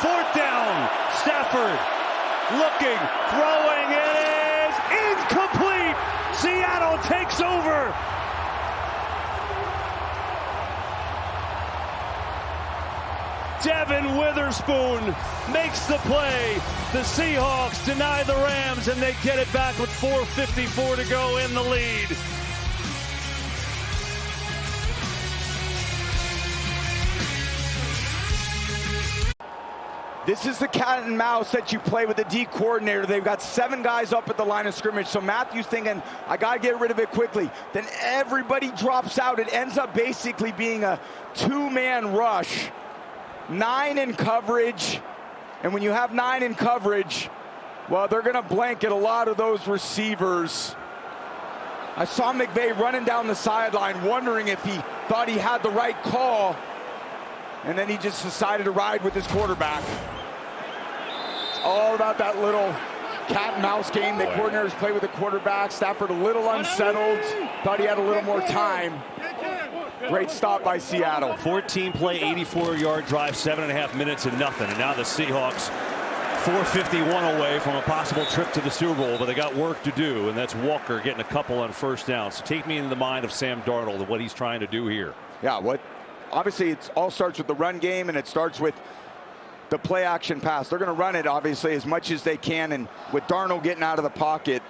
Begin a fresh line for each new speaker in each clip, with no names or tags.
4th down. Stafford looking, throwing. It is incomplete. Seattle takes over. Devin Witherspoon makes the play. The Seahawks deny the Rams, and they get it back with 4:54 to go in the lead.
This is the cat and mouse that you play with the D coordinator. They've got 7 guys up at the line of scrimmage. So Matthew's thinking, I got to get rid of it quickly. Then everybody drops out. It ends up basically being a 2-man rush. 9 in coverage. And when you have 9 in coverage, well, they're going to blanket a lot of those receivers. I saw McVay running down the sideline, wondering if he thought he had the right call. And then he just decided to ride with his quarterback. It's all about that little cat and mouse game that coordinators play with the quarterback. Stafford a little unsettled, thought he had a little more time. Great stop by Seattle.
14-play, 84-yard drive, 7.5 minutes and nothing. And now the Seahawks 4:51 away from a possible trip to the Super Bowl, but they got work to do, and that's Walker getting a couple on 1st down. So take me into the mind of Sam Darnold and what he's trying to do here.
Yeah, obviously it all starts with the run game, and it starts with the play action pass. They're going to run it obviously as much as they can, and with Darnold getting out of the pocket,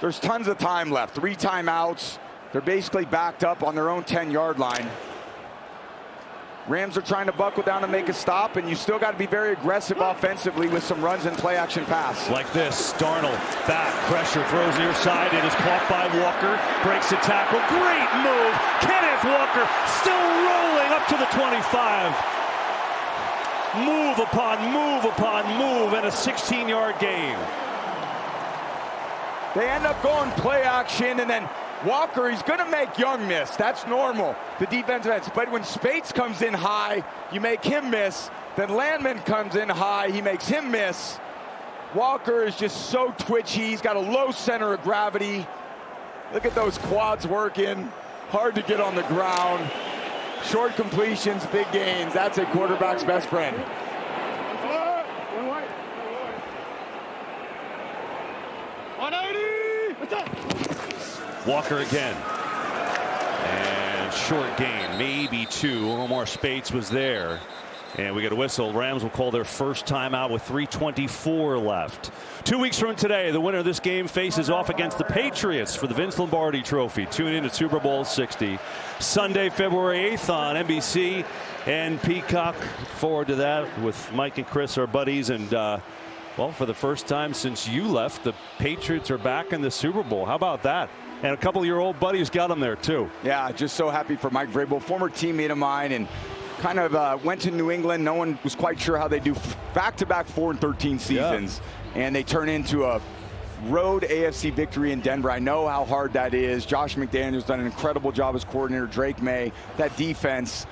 there's tons of time left. 3 timeouts. They're basically backed up on their own 10-yard line. Rams are trying to buckle down and make a stop, and you still got to be very aggressive offensively with some runs and play action pass.
Like this, Darnold back, pressure, throws near side. It is caught by Walker, breaks the tackle. Great move. Kenneth Walker still rolling up to the 25. Move upon move upon move, and a 16-yard gain.
They end up going play action, and then Walker, he's going to make Young miss. That's normal, the defensive ends. But when Spates comes in high, you make him miss. Then Landman comes in high, he makes him miss. Walker is just so twitchy. He's got a low center of gravity. Look at those quads working. Hard to get on the ground. Short completions, big gains. That's a quarterback's best friend.
Walker again. And short gain, maybe 2. Omar Spates was there. And we get a whistle. Rams will call their first timeout with 3:24 left. 2 weeks from today, the winner of this game faces off against the Patriots for the Vince Lombardi Trophy. Tune in to Super Bowl 60. Sunday, February 8th on NBC and Peacock. Look forward to that with Mike and Chris, our buddies. And, well, for the first time since you left, the Patriots are back in the Super Bowl. How about that? And a couple of your old buddies got them there, too.
Yeah, just so happy for Mike Vrabel, former teammate of mine, and kind of went to New England. No one was quite sure how they do back-to-back 4-13 seasons. Yeah. And they turn into a road AFC victory in Denver. I know how hard that is. Josh McDaniels done an incredible job as coordinator. Drake May, that defense.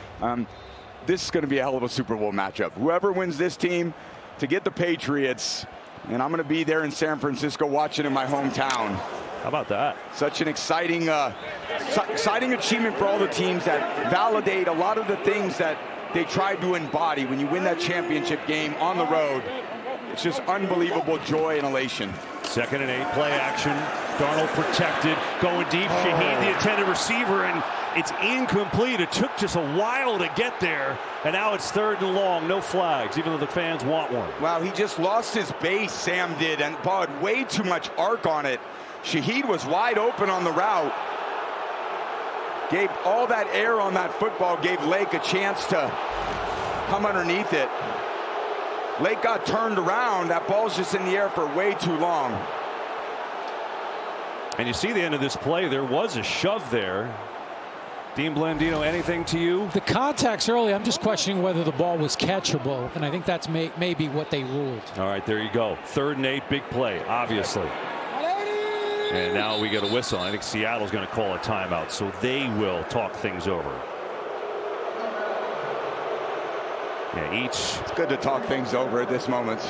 This is going to be a hell of a Super Bowl matchup. Whoever wins this team to get the Patriots, and I'm going to be there in San Francisco watching in my hometown.
How about that?
Such an exciting achievement for all the teams that validate a lot of the things that they tried to embody when you win that championship game on the road. It's just unbelievable joy and elation.
2nd and 8, play action. Darnold protected, going deep. Shaheed, the intended receiver, and it's incomplete. It took just a while to get there, and now it's 3rd and long. No flags, even though the fans want one.
Wow, he just lost his base, Sam did, and had way too much arc on it. Shaheed was wide open on the route. Gave all that air on that football, gave Lake a chance to come underneath it. Lake got turned around. That ball's just in the air for way too long.
And you see the end of this play. There was a shove there. Dean Blandino, anything to you?
The contacts early, I'm just questioning whether the ball was catchable, and I think that's maybe what they ruled.
All right, there you go. 3rd and 8, big play, obviously. And now we get a whistle. I think Seattle's going to call a timeout, so they will talk things over. Yeah,
It's good to talk things over at this moment.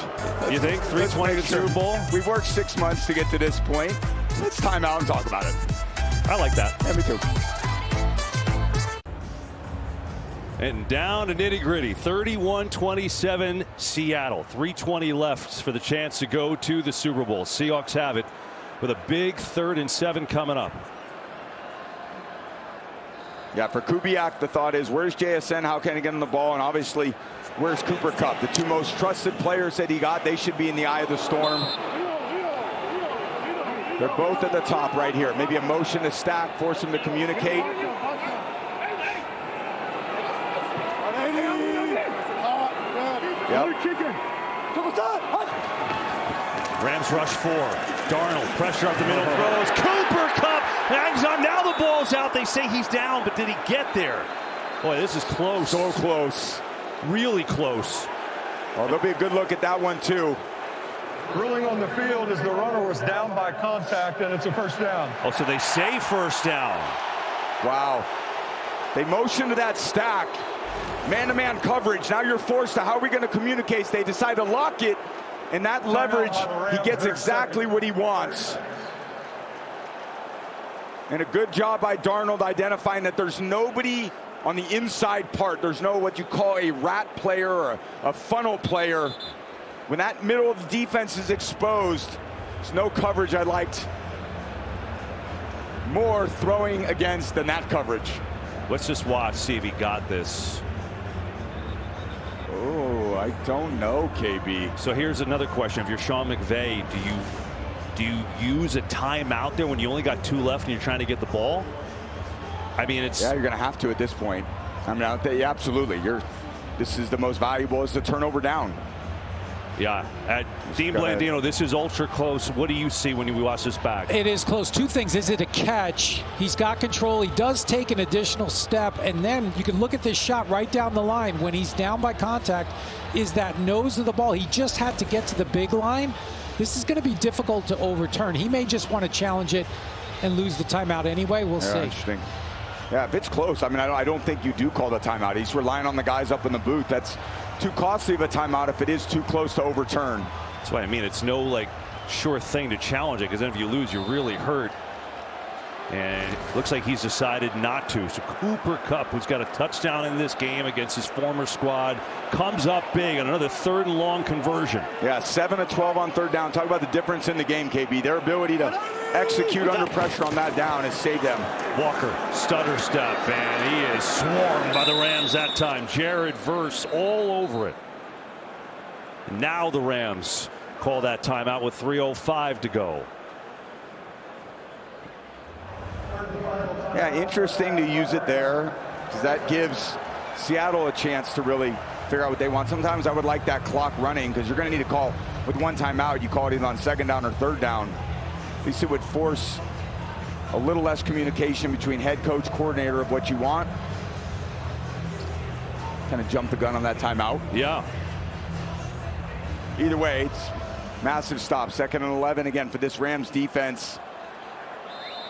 You think? 3:20 to Super Bowl?
We've worked 6 months to get to this point. Let's time out and talk about it.
I like that.
Yeah, me too.
And down to nitty-gritty, 31-27 Seattle. 3:20 left for the chance to go to the Super Bowl. Seahawks have it with a big 3rd and 7 coming up.
Yeah, for Kubiak, the thought is, where's JSN? How can he get him the ball? And obviously, where's Cooper Kupp? The two most trusted players that he got, they should be in the eye of the storm. They're both at the top right here. Maybe a motion to stack, force him to communicate. Yep.
Rams rush 4. Darnold, pressure up the middle, throws. Cooper Kupp hangs on. Now the ball's out. They say he's down, but did he get there? Boy, this is close.
So close.
Really close.
Oh, there'll be a good look at that one, too.
Ruling on the field as the runner was down by contact, and it's a first down.
Oh, so they say first down.
Wow. They motion to that stack. Man-to-man coverage. Now you're forced to, how are we going to communicate? They decide to lock it, and that leverage, he gets exactly what he wants. And a good job by Darnold identifying that there's nobody on the inside part. There's no what you call a rat player or a funnel player. When that middle of the defense is exposed, there's no coverage I liked more throwing against than that coverage.
Let's just watch, see if he got this.
Oh, I don't know, KB.
So here's another question. If you're Sean McVay, do you use a timeout there when you only got 2 left and you're trying to get the ball? I mean, it's...
Yeah, you're going to have to at this point. I mean, yeah, absolutely. This is the most valuable, is the turnover down.
Yeah, Dean Blandino, this is ultra close. What do you see when you watch this back?
It is close. 2 things. Is it a catch? He's got control. He does take an additional step. And then you can look at this shot right down the line when he's down by contact. Is that nose of the ball? He just had to get to the big line. This is going to be difficult to overturn. He may just want to challenge it and lose the timeout anyway. We'll see.
Interesting. Yeah, if it's close, I mean, I don't think you do call the timeout. He's relying on the guys up in the booth. That's too costly of a timeout if it is too close to overturn.
That's what I mean. It's no, like, sure thing to challenge it, because then if you lose, you're really hurt. And it looks like he's decided not to. So Cooper Kupp, who's got a touchdown in this game against his former squad, comes up big on another 3rd and long conversion.
Yeah, 7 of 12 on 3rd down. Talk about the difference in the game, KB. Their ability to execute under pressure on that down has saved them.
Walker, stutter step, and he is swarmed by the Rams that time. Jared Verse all over it. Now the Rams call that timeout with 3:05 to go.
Yeah, interesting to use it there, because that gives Seattle a chance to really figure out what they want. Sometimes I would like that clock running, because you're going to need to call with 1 timeout. You call it either on 2nd down or 3rd down. At least it would force a little less communication between head coach, coordinator of what you want. Kind of jump the gun on that timeout.
Yeah.
Either way, it's massive stop. 2nd and 11 again for this Rams defense.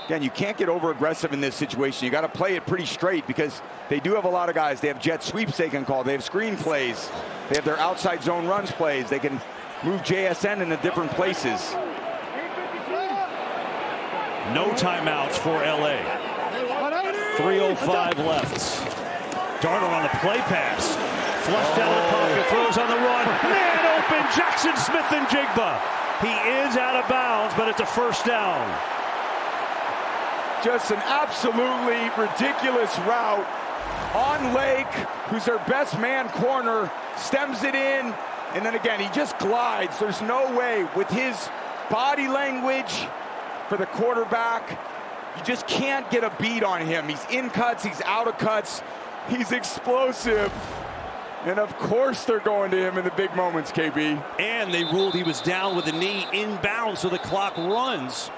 Again, you can't get over aggressive in this situation. You got to play it pretty straight, because they do have a lot of guys. They have jet sweeps they can call. They have screen plays. They have their outside zone runs plays. They can move JSN into different places.
No timeouts for LA. 3:05 left. Darnold on the play pass. Flushed out of the pocket, throws on the run. Man open, Jackson Smith and Jigba. He is out of bounds, but it's a first down.
Just an absolutely ridiculous route. On Lake, who's their best man corner, stems it in, and then again, he just glides. There's no way with his body language for the quarterback. You just can't get a beat on him. He's in cuts, he's out of cuts, he's explosive. And of course they're going to him in the big moments, KB.
And they ruled he was down with the knee inbound, so the clock runs.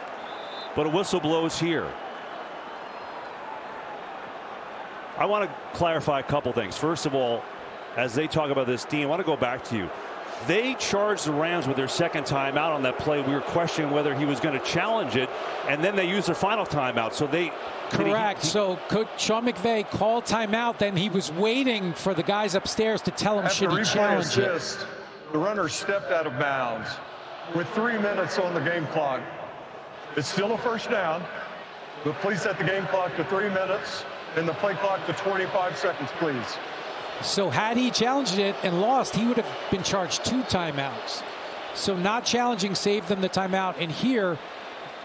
But a whistle blows here. I want to clarify a couple things. First of all, as they talk about this, Dean, I want to go back to you. They charged the Rams with their 2nd timeout on that play. We were questioning whether he was going to challenge it, and then they used their final timeout. So they...
Correct. So Coach Sean McVay called timeout, then he was waiting for the guys upstairs to tell him should he challenge it.
The runner stepped out of bounds with 3 minutes on the game clock. It's still a first down, but please set the game clock to 3 minutes and the play clock to 25 seconds, please.
So had he challenged it and lost, he would have been charged 2 timeouts. So not challenging saved them the timeout. And here,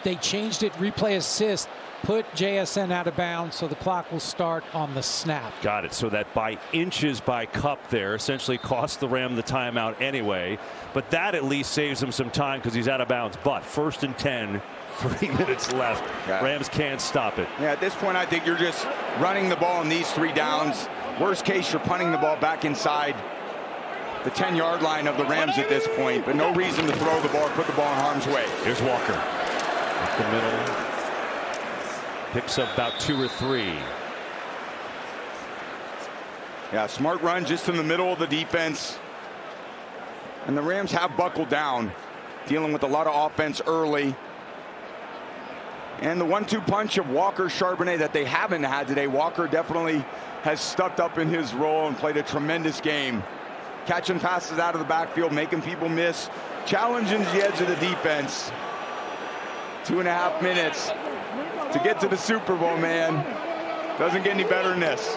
they changed it, replay assist, put JSN out of bounds, so the clock will start on the snap.
Got it. So that by inches by Kupp there essentially cost the Ram the timeout anyway. But that at least saves him some time because he's out of bounds. But 1st and 10, 3 minutes left.
Yeah.
Rams can't stop it.
Yeah, at this point, I think you're just running the ball in these 3 downs. Worst case, you're punting the ball back inside the 10-yard line of the Rams at this point. But no reason to throw the ball, put the ball in harm's way.
Here's Walker. Up the middle. Picks up about 2 or 3.
Yeah, smart run just in the middle of the defense. And the Rams have buckled down, dealing with a lot of offense early. And the 1-2 punch of Walker, Charbonnet that they haven't had today. Walker definitely has stepped up in his role and played a tremendous game. Catching passes out of the backfield, making people miss, challenging the edge of the defense. 2.5 minutes to get to the Super Bowl, man. Doesn't get any better than this.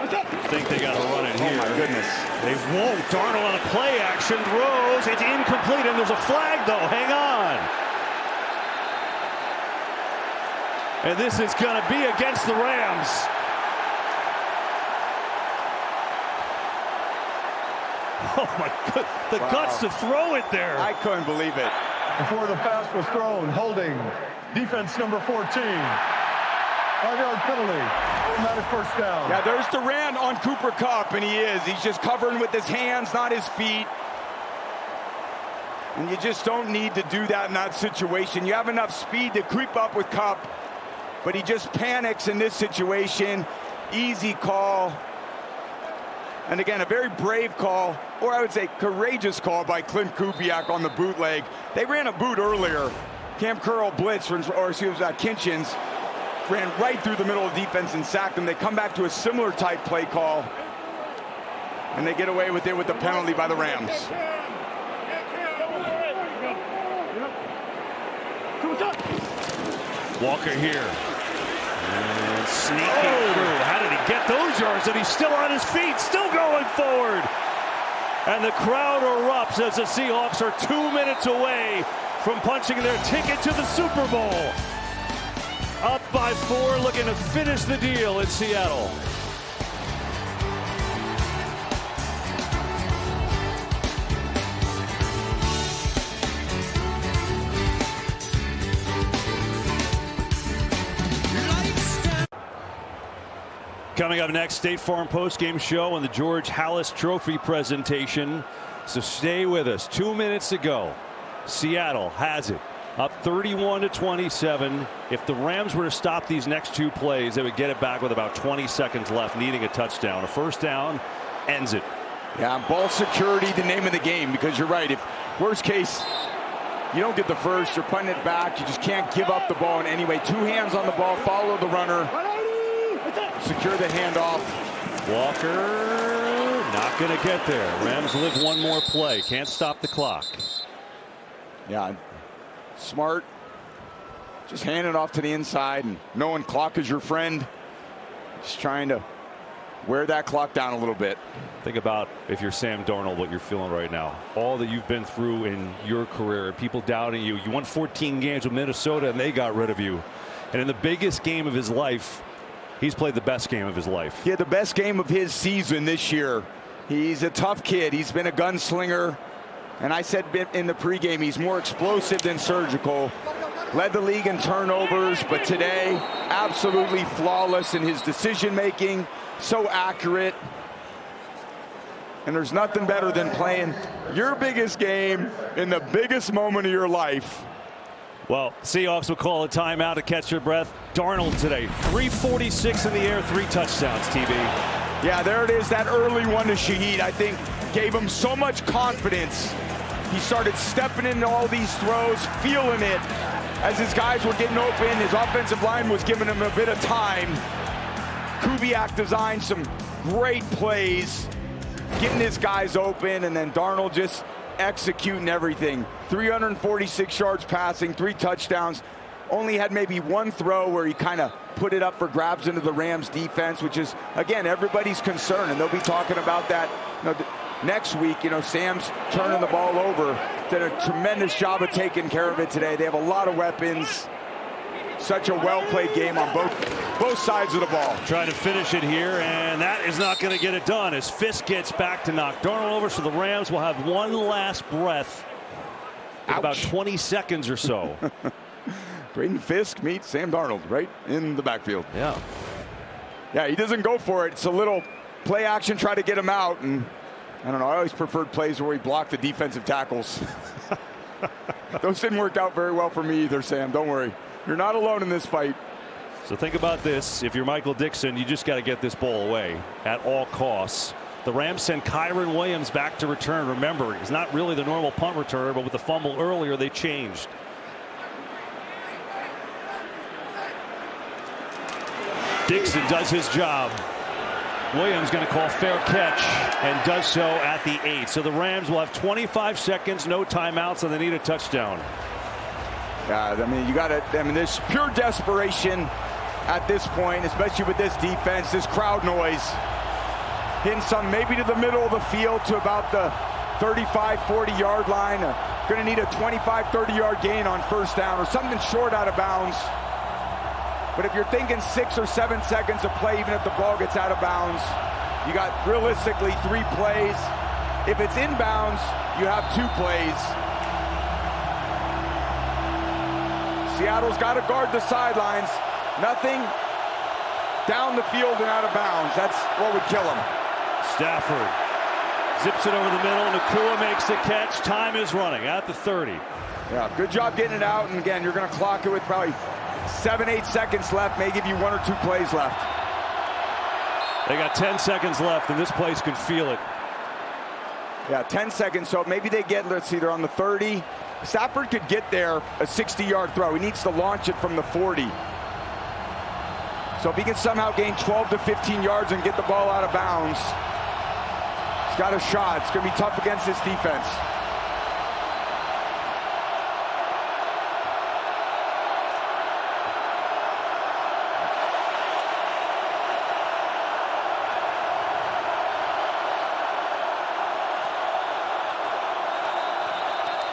I think they got to run it here.
Oh, my goodness.
They won't. Darnold on a play action throws. It's incomplete, and there's a flag, though. Hang on. And this is going to be against the Rams. Oh, my God. The guts to throw it there.
I couldn't believe it.
Before the pass was thrown, holding defense number 14. 5-yard penalty. Automatic first down.
Yeah, there's Durant on Cooper Kupp, and he is. He's just covering with his hands, not his feet. And you just don't need to do that in that situation. You have enough speed to creep up with Kupp, but he just panics in this situation. Easy call. And again, a very brave call, or I would say courageous call by Clint Kubiak on the bootleg. They ran a boot earlier. Cam Curl blitz, or excuse me, Kinchins ran right through the middle of the defense and sacked him. They come back to a similar type play call, and they get away with it with the penalty by the Rams.
Walker here. And sneaking through. How did he get those yards? And he's still on his feet, still going forward. And the crowd erupts as the Seahawks are 2 minutes away from punching their ticket to the Super Bowl. Up by 4, looking to finish the deal in Seattle. Coming up next, State Farm postgame show and the George Halas Trophy presentation. So stay with us. 2 minutes to go. Seattle has it. Up 31-27. If the Rams were to stop these next 2 plays, they would get it back with about 20 seconds left, needing a touchdown. A first down ends it.
Yeah, ball security, the name of the game, because you're right. If worst case, you don't get the first, you're punting it back. You just can't give up the ball in any way. 2 hands on the ball, follow the runner. Secure the handoff.
Walker not going to get there. Rams live one more play. Can't stop the clock.
Yeah, smart. Just hand it off to the inside, and knowing clock is your friend. Just trying to wear that clock down a little bit.
Think about, if you're Sam Darnold, what you're feeling right now. All that you've been through in your career, people doubting you. You won 14 games with Minnesota, and they got rid of you. And in the biggest game of his life, he's played the best game of his life.
He had the best game of his season this year. He's a tough kid. He's been a gunslinger. And I said in the pregame, he's more explosive than surgical. Led the league in turnovers, but today, absolutely flawless in his decision-making. So accurate. And there's nothing better than playing your biggest game in the biggest moment of your life.
Well, Seahawks will call a timeout to catch your breath. Darnold today, 346 in the air, 3 touchdowns, TB.
Yeah, there it is, that early one to Shaheed, I think, gave him so much confidence. He started stepping into all these throws, feeling it. As his guys were getting open, his offensive line was giving him a bit of time. Kubiak designed some great plays, getting his guys open, and then Darnold just executing everything. 346 yards passing, 3 touchdowns. only had maybe one throw where he kind of put it up for grabs into the Rams defense, which is, again, everybody's concern, and they'll be talking about that next week. Sam's turning the ball over. Did a tremendous job of taking care of it today. They have a lot of weapons. Such a well-played game on both sides of the ball.
Trying to finish it here, and that is not going to get it done as Fisk gets back to knock Darnold over. So the Rams will have one last breath in about 20 seconds or so.
Braden Fisk meets Sam Darnold right in the backfield.
Yeah.
Yeah, he doesn't go for it. It's a little play action, try to get him out. And I don't know, I always preferred plays where he blocked the defensive tackles. Those didn't work out very well for me either, Sam. Don't worry. You're not alone in this fight.
So think about this. If you're Michael Dixon, you just got to get this ball away at all costs. The Rams send Kyron Williams back to return. Remember, he's not really the normal punt returner, but with the fumble earlier, they changed. Dixon does his job. Williams going to call fair catch and does so at the 8. So the Rams will have 25 seconds, no timeouts, and they need a touchdown.
Yeah, I mean, there's pure desperation at this point, especially with this defense, this crowd noise. Hitting some maybe to the middle of the field to about the 35, 40 yard line. Going to need a 25, 30 yard gain on first down or something short out of bounds. But if you're thinking 6 or 7 seconds of play, even if the ball gets out of bounds, you got realistically 3 plays. If it's inbounds, you have 2 plays. Seattle's got to guard the sidelines. Nothing down the field and out of bounds. That's what would kill him.
Stafford zips it over the middle. Nakua makes the catch. Time is running at the 30.
Yeah, good job getting it out. And again, you're going to clock it with probably 7, 8 seconds left. May give you 1 or 2 plays left.
They got 10 seconds left, and this place can feel it.
Yeah, 10 seconds. So maybe they get, let's see, they're on the 30. Stafford could get there, a 60-yard throw. He needs to launch it from the 40. So if he can somehow gain 12 to 15 yards and get the ball out of bounds, he's got a shot. It's going to be tough against this defense.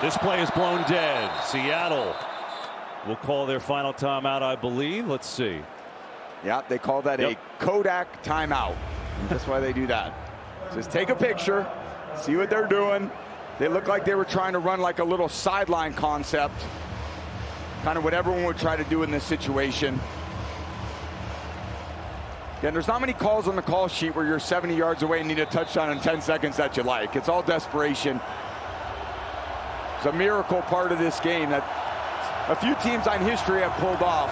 This play is blown dead. Seattle will call their final timeout, I believe. Let's see.
Yeah, they call that a Kodak timeout. That's why they do that. Just take a picture, see what they're doing. They look like they were trying to run like a little sideline concept. Kind of what everyone would try to do in this situation. Again, there's not many calls on the call sheet where you're 70 yards away and need a touchdown in 10 seconds that you like. It's all desperation. It's a miracle part of this game that a few teams on history have pulled off.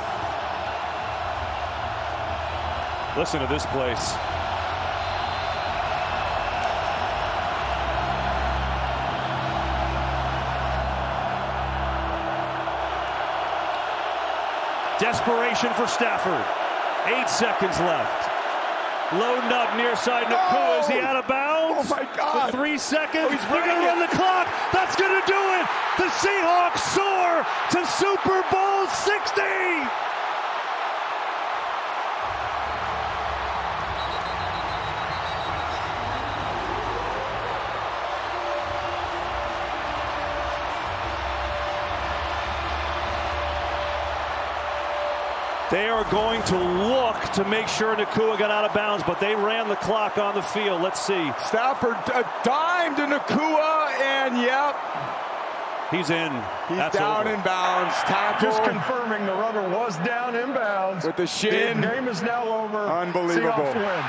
Listen to this place. Desperation for Stafford. 8 seconds left. Loading up near side. Nakua, is he out of bounds?
Oh my God.
With 3 seconds.
He's
They're going to run the clock. That's going to do it. The Seahawks soar to Super Bowl 60. They are going to look to make sure Nakua got out of bounds, but they ran the clock on the field. Let's see.
Stafford, a dime to Nakua, and yep.
He's in.
He's
That's
down
over.
in bounds. Tackle.
Just confirming the runner was down inbounds.
With the shin.
The game is now over.
Unbelievable.
Seahawks win.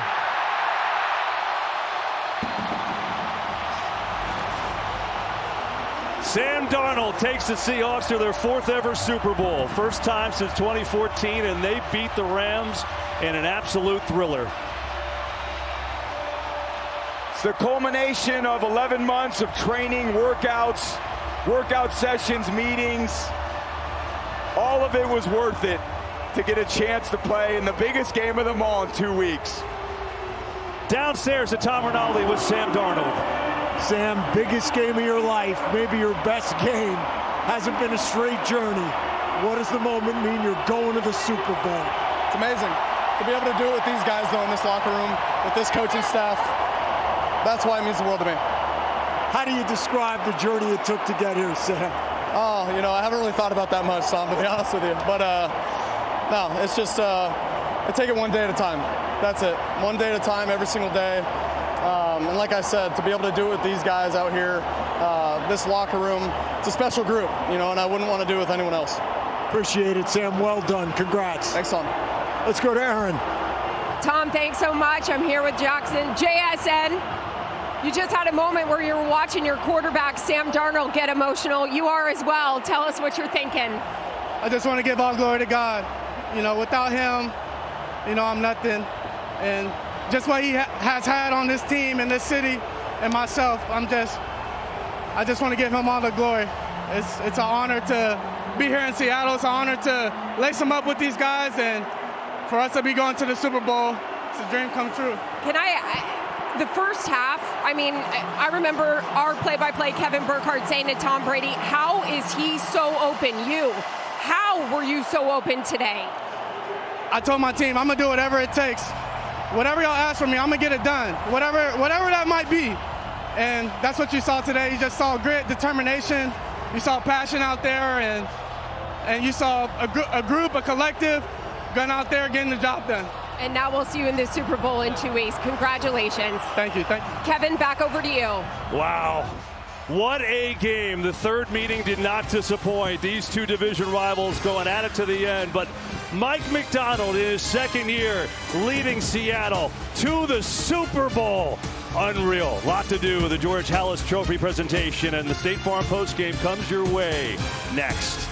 Sam Darnold takes the Seahawks to their 4th ever Super Bowl. First time since 2014, and they beat the Rams in an absolute thriller.
It's the culmination of 11 months of training, workouts, workout sessions, meetings. All of it was worth it to get a chance to play in the biggest game of them all in 2 weeks.
Downstairs at Tom Rinaldi with Sam Darnold.
Sam, biggest game of your life, maybe your best game. Hasn't been a straight journey. What does the moment mean? You're going to the Super Bowl.
It's amazing to be able to do it with these guys, though, in this locker room, with this coaching staff. That's why it means the world to me.
How do you describe the journey it took to get here, Sam?
Oh, I haven't really thought about that much, Tom, to be honest with you. But, no, it's just, I take it one day at a time. That's it. One day at a time, every single day. And like I said, to be able to do it with these guys out here, this locker room, it's a special group, and I wouldn't want to do it with anyone else.
Appreciate it, Sam. Well done. Congrats.
Thanks, Tom.
Let's go to Aaron.
Tom, thanks so much. I'm here with Jackson. JSN, you just had a moment where you were watching your quarterback, Sam Darnold, get emotional. You are as well. Tell us what you're thinking.
I just want to give all glory to God. Without him, I'm nothing. And just what he has had on this team and this city and myself, I just want to give him all the glory. It's an honor to be here in Seattle. It's an honor to lace them up with these guys, and for us to be going to the Super Bowl, it's a dream come true.
The first half, I remember our play-by-play Kevin Burkhardt saying to Tom Brady, how is he so open? How were you so open today?
I told my team, I'm going to do whatever it takes. Whatever y'all ask from me, I'm going to get it done. Whatever that might be. And that's what you saw today. You just saw grit, determination. You saw passion out there, and you saw a group, a collective, going out there getting the job done.
And now we'll see you in the Super Bowl in 2 weeks. Congratulations.
Thank you.
Kevin, back over to you.
Wow. What a game. The third meeting did not disappoint. These two division rivals going at it to the end. But Mike Macdonald in his second year leading Seattle to the Super Bowl. Unreal. Lot to do with the George Halas Trophy presentation, and the State Farm postgame comes your way next.